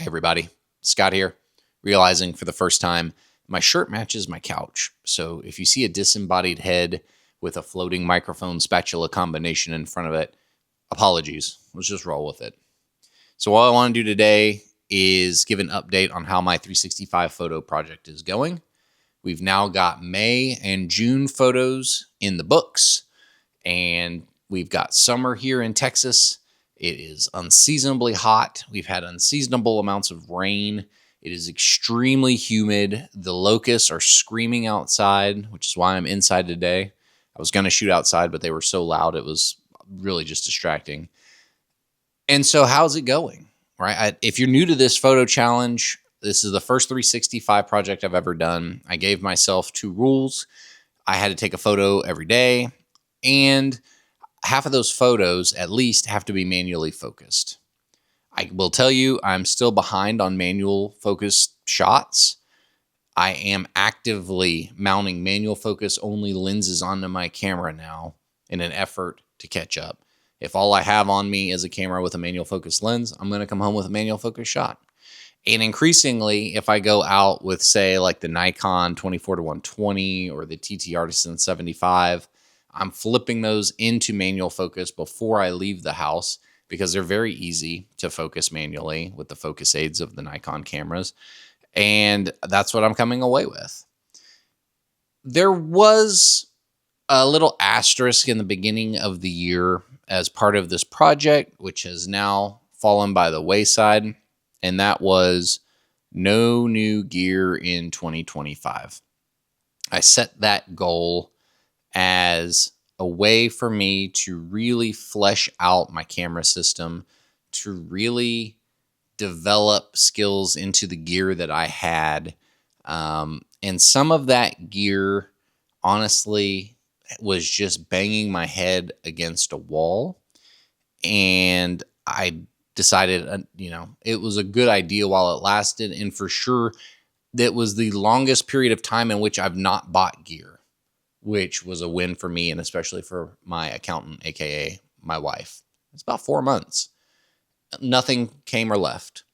Hey everybody, Scott here, realizing for the first time my shirt matches my couch. So if you see a disembodied head with a floating microphone spatula combination in front of it, apologies. Let's just roll with it. So all I want to do today is give an update on how my 365 photo project is going. We've now got May and June photos in the books, and we've got summer here in Texas. It is unseasonably hot. We've had unseasonable amounts of rain. It is extremely humid. The locusts are screaming outside, which is why I'm inside today. I was going to shoot outside, but they were so loud, it was really just distracting. And so how's it going? Right? If you're new to this photo challenge, this is the first 365 project I've ever done. I gave myself 2 rules. I had to take a photo every day, and half of those photos at least have to be manually focused. I will tell you, I'm still behind on manual focused shots. I am actively mounting manual focus only lenses onto my camera now in an effort to catch up. If all I have on me is a camera with a manual focus lens, I'm going to come home with a manual focus shot. And increasingly, if I go out with, say, like the Nikon 24-120 or the TT Artisan 75, I'm flipping those into manual focus before I leave the house because they're very easy to focus manually with the focus aids of the Nikon cameras. And that's what I'm coming away with. There was a little asterisk in the beginning of the year as part of this project, which has now fallen by the wayside, and that was no new gear in 2025. I set that goal as a way for me to really flesh out my camera system, to really develop skills into the gear that I had. And some of that gear, honestly, was just banging my head against a wall. And I decided, it was a good idea while it lasted. And for sure, that was the longest period of time in which I've not bought gear, which was a win for me and especially for my accountant, aka my wife. It's about 4 months. Nothing came or left.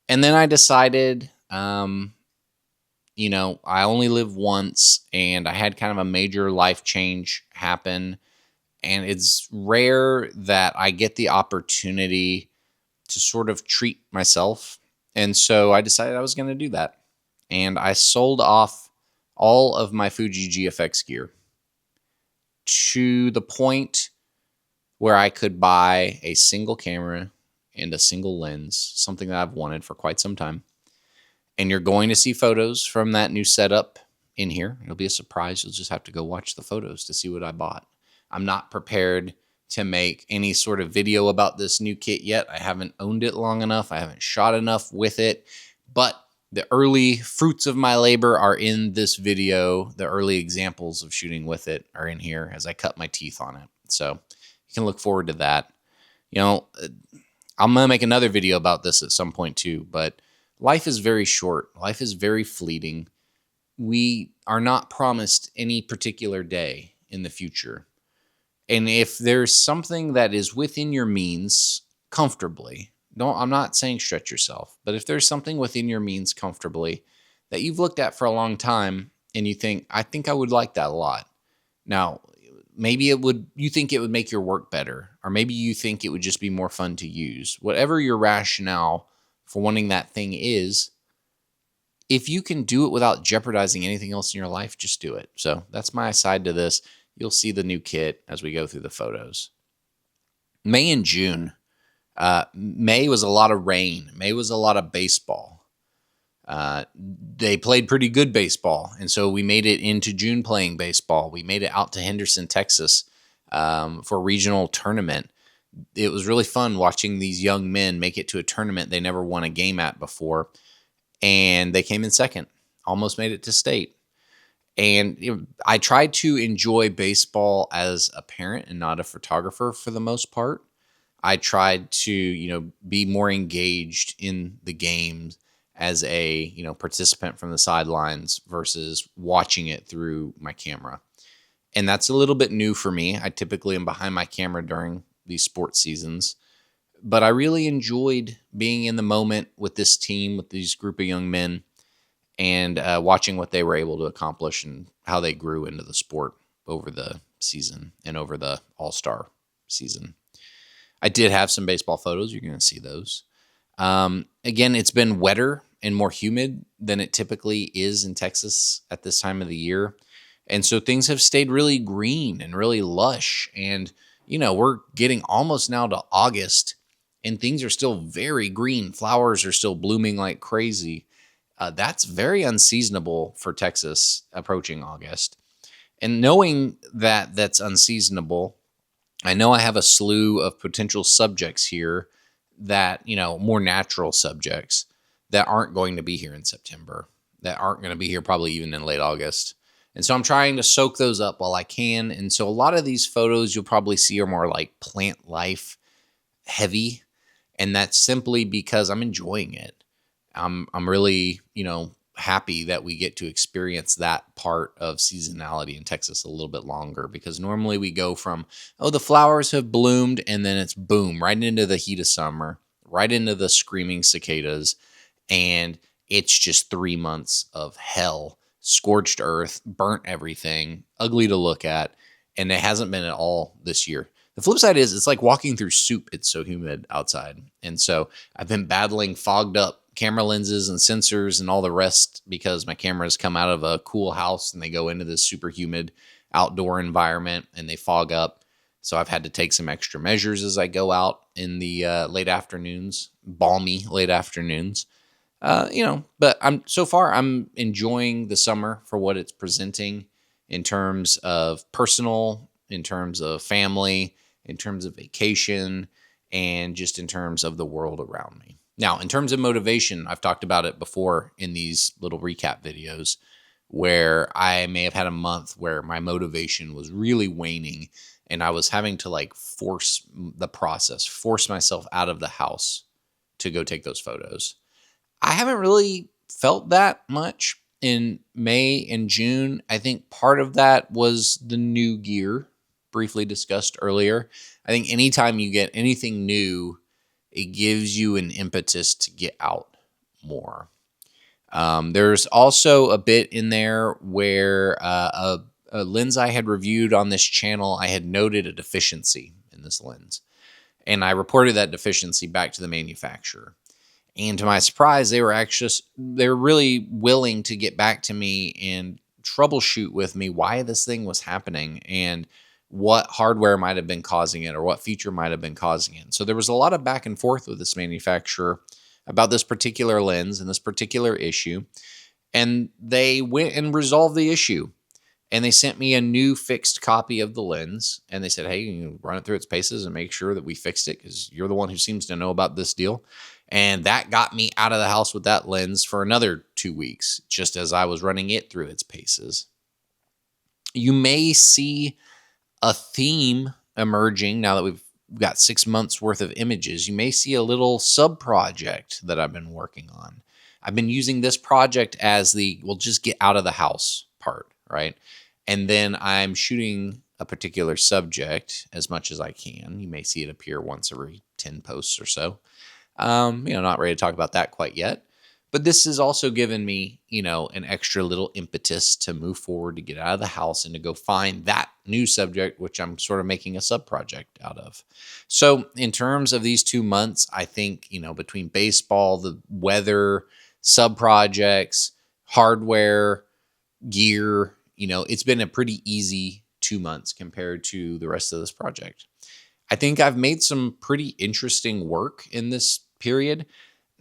And then I decided, I only live once, and I had kind of a major life change happen. And it's rare that I get the opportunity to sort of treat myself. And so I decided I was going to do that. And I sold off all of my Fuji GFX gear to the point where I could buy a single camera and a single lens, something that I've wanted for quite some time. And you're going to see photos from that new setup in here. It'll be a surprise. You'll just have to go watch the photos to see what I bought. I'm not prepared to make any sort of video about this new kit yet. I haven't owned it long enough. I haven't shot enough with it. But the early fruits of my labor are in this video. The early examples of shooting with it are in here as I cut my teeth on it. So you can look forward to that. I'm going to make another video about this at some point too, but life is very short. Life is very fleeting. We are not promised any particular day in the future. And if there's something that is within your means comfortably, I'm not saying stretch yourself, but if there's something within your means comfortably that you've looked at for a long time and you think, I think I would like that a lot. Now, maybe you think it would make your work better, or maybe you think it would just be more fun to use. Whatever your rationale for wanting that thing is, if you can do it without jeopardizing anything else in your life, just do it. So that's my side to this. You'll see the new kit as we go through the photos. May and June. May was a lot of rain. May was a lot of baseball. They played pretty good baseball, and so we made it into June playing baseball. We made it out to Henderson, Texas, for a regional tournament. It was really fun watching these young men make it to a tournament they never won a game at before, and they came in second, almost made it to state. And I tried to enjoy baseball as a parent and not a photographer for the most part. I tried to, be more engaged in the games as a, participant from the sidelines versus watching it through my camera. And that's a little bit new for me. I typically am behind my camera during these sports seasons. But I really enjoyed being in the moment with this team, with these group of young men, and watching what they were able to accomplish and how they grew into the sport over the season and over the All-Star season. I did have some baseball photos. You're going to see those. Again, it's been wetter and more humid than it typically is in Texas at this time of the year. And so things have stayed really green and really lush. And, we're getting almost now to August and things are still very green. Flowers are still blooming like crazy. That's very unseasonable for Texas approaching August. And knowing that that's unseasonable, I know I have a slew of potential subjects here that, more natural subjects that aren't going to be here in September, that aren't going to be here probably even in late August. And so I'm trying to soak those up while I can. And so a lot of these photos you'll probably see are more like plant life heavy. And that's simply because I'm enjoying it. I'm really, happy that we get to experience that part of seasonality in Texas a little bit longer, because normally we go from, the flowers have bloomed and then it's boom, right into the heat of summer, right into the screaming cicadas. And it's just 3 months of hell, scorched earth, burnt everything, ugly to look at. And it hasn't been at all this year. The flip side is it's like walking through soup. It's so humid outside. And so I've been battling fogged up camera lenses and sensors and all the rest because my cameras come out of a cool house and they go into this super humid outdoor environment and they fog up. So I've had to take some extra measures as I go out in the late afternoons, balmy late afternoons. But I'm enjoying the summer for what it's presenting in terms of personal, in terms of family, in terms of vacation, and just in terms of the world around me. Now, in terms of motivation, I've talked about it before in these little recap videos where I may have had a month where my motivation was really waning and I was having to force the process, force myself out of the house to go take those photos. I haven't really felt that much in May and June. I think part of that was the new gear, briefly discussed earlier. I think anytime you get anything new, it gives you an impetus to get out more. There's also a bit in there where a lens I had reviewed on this channel, I had noted a deficiency in this lens. And I reported that deficiency back to the manufacturer. And to my surprise, they're really willing to get back to me and troubleshoot with me why this thing was happening and what hardware might have been causing it or what feature might have been causing it. So there was a lot of back and forth with this manufacturer about this particular lens and this particular issue. And they went and resolved the issue. And they sent me a new fixed copy of the lens. And they said, hey, you run it through its paces and make sure that we fixed it because you're the one who seems to know about this deal. And that got me out of the house with that lens for another 2 weeks, just as I was running it through its paces. You may see a theme emerging now that we've got 6 months worth of images. You may see a little sub project that I've been working on. I've been using this project as we'll just get out of the house part, right? And then I'm shooting a particular subject as much as I can. You may see it appear once every 10 posts or so. Not ready to talk about that quite yet. But this has also given me, an extra little impetus to move forward, to get out of the house and to go find that new subject, which I'm sort of making a sub project out of. So in terms of these 2 months, I think, between baseball, the weather, sub projects, hardware, gear, it's been a pretty easy 2 months compared to the rest of this project. I think I've made some pretty interesting work in this period.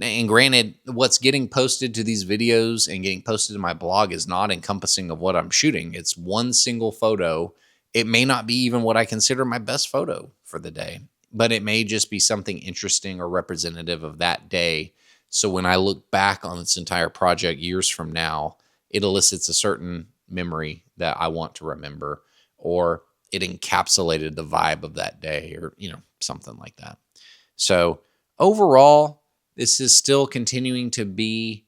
And granted, what's getting posted to these videos and getting posted to my blog is not encompassing of what I'm shooting. It's one single photo. It may not be even what I consider my best photo for the day, but it may just be something interesting or representative of that day. So when I look back on this entire project years from now, it elicits a certain memory that I want to remember, or it encapsulated the vibe of that day, or, something like that. So overall, this is still continuing to be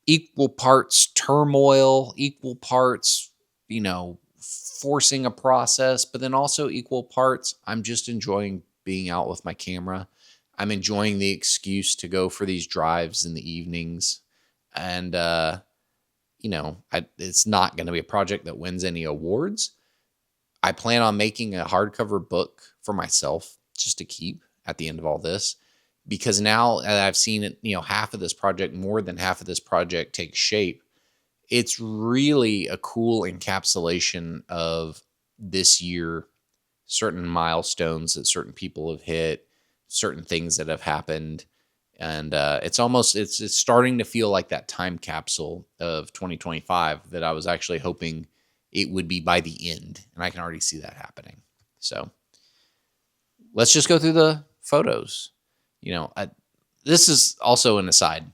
equal parts turmoil, equal parts, forcing a process, but then also equal parts, I'm just enjoying being out with my camera I'm enjoying the excuse to go for these drives in the evenings. And, it's not going to be a project that wins any awards. I plan on making a hardcover book for myself just to keep at the end of all this, because now that I've seen it, half of this project, more than half of this project take shape, it's really a cool encapsulation of this year, certain milestones that certain people have hit, certain things that have happened. And it's starting to feel like that time capsule of 2025 that I was actually hoping it would be by the end. And I can already see that happening. So let's just go through the photos. This is also an aside.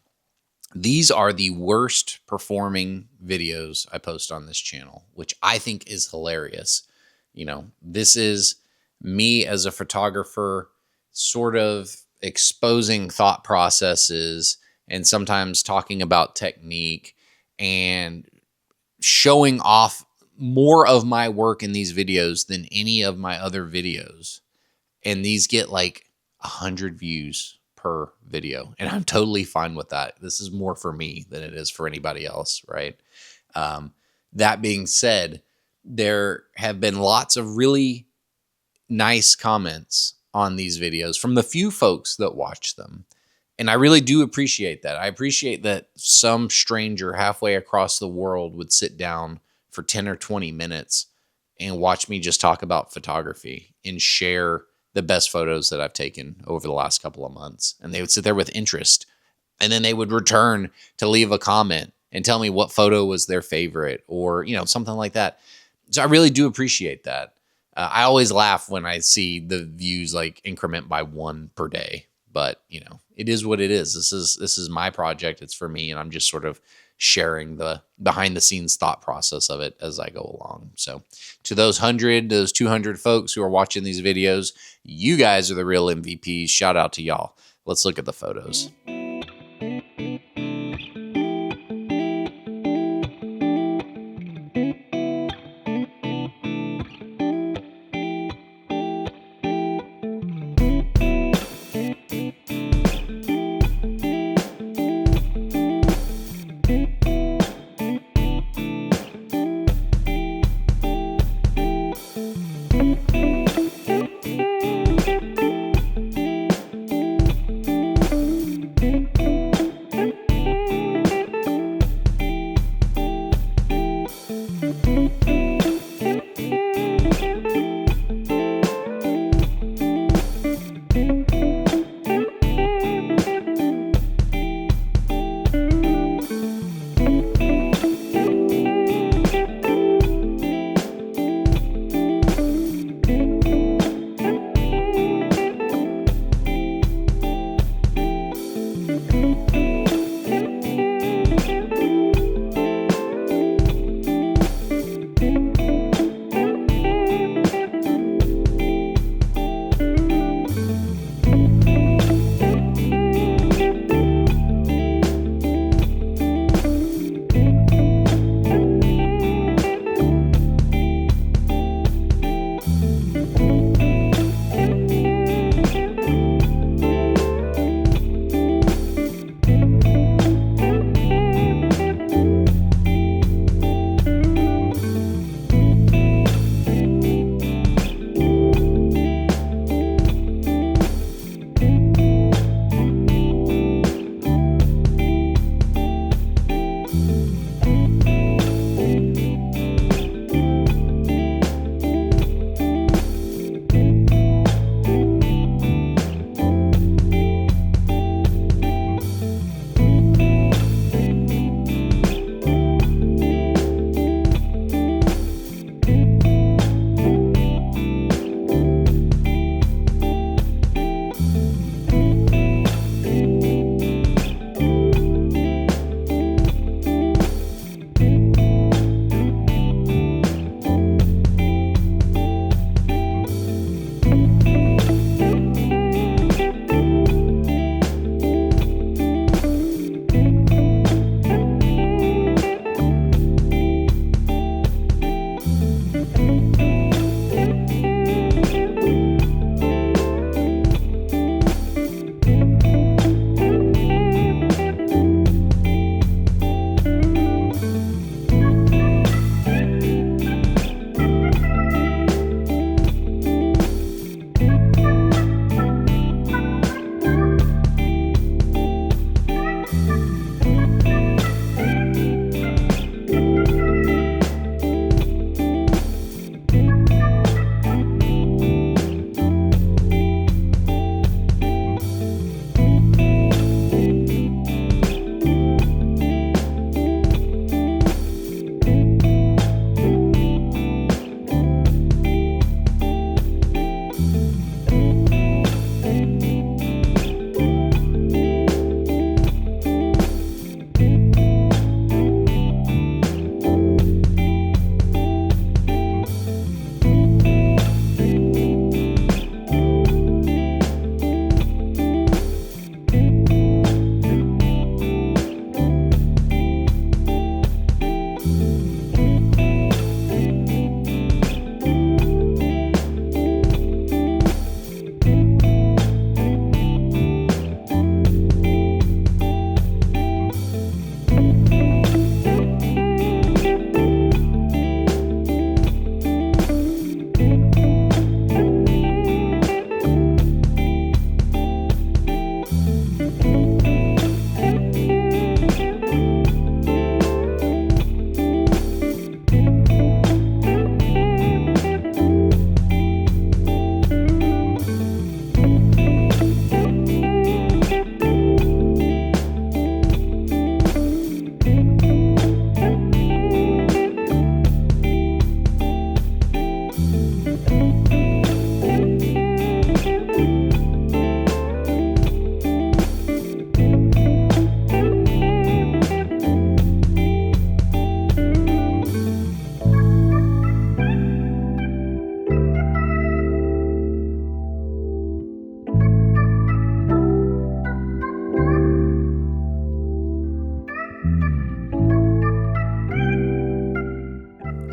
These are the worst performing videos I post on this channel, which I think is hilarious. This is me as a photographer sort of exposing thought processes and sometimes talking about technique and showing off more of my work in these videos than any of my other videos. And these get like 100 views per video. And I'm totally fine with that. This is more for me than it is for anybody else, right? That being said, there have been lots of really nice comments on these videos from the few folks that watch them. And I really do appreciate that. I appreciate that some stranger halfway across the world would sit down for 10 or 20 minutes and watch me just talk about photography and share the best photos that I've taken over the last couple of months. And they would sit there with interest. And then they would return to leave a comment and tell me what photo was their favorite or, something like that. So I really do appreciate that. I always laugh when I see the views like increment by 1 per day, but it is what it is. This is my project. It's for me. And I'm just sort of sharing the behind the scenes thought process of it as I go along. So to those 200 folks who are watching these videos, you guys are the real MVPs. Shout out to y'all. Let's look at the photos.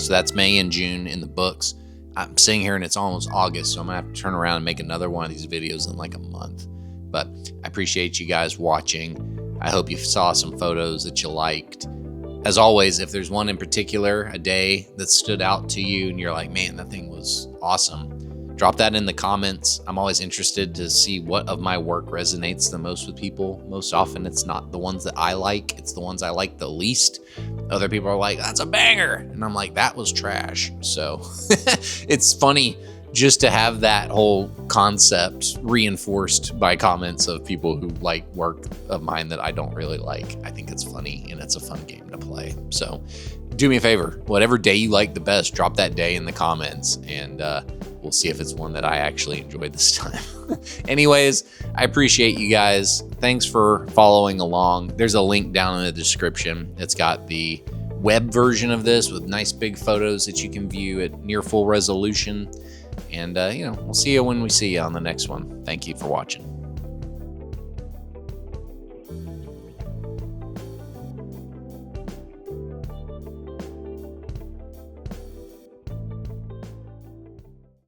So that's May and June in the books. I'm sitting here and it's almost August, so I'm gonna have to turn around and make another one of these videos in like a month. But I appreciate you guys watching. I hope you saw some photos that you liked. As always, if there's one in particular, a day that stood out to you and you're like, man, that thing was awesome, drop that in the comments. I'm always interested to see what of my work resonates the most with people. Most often it's not the ones that I like, it's the ones I like the least. Other people are like, that's a banger. And I'm like, that was trash. So it's funny just to have that whole concept reinforced by comments of people who like work of mine that I don't really like. I think it's funny and it's a fun game to play. So do me a favor, whatever day you like the best, drop that day in the comments and we'll see if it's one that I actually enjoyed this time. Anyways, I appreciate you guys. Thanks for following along. There's a link down in the description. It's got the web version of this with nice big photos that you can view at near full resolution. And, we'll see you when we see you on the next one. Thank you for watching.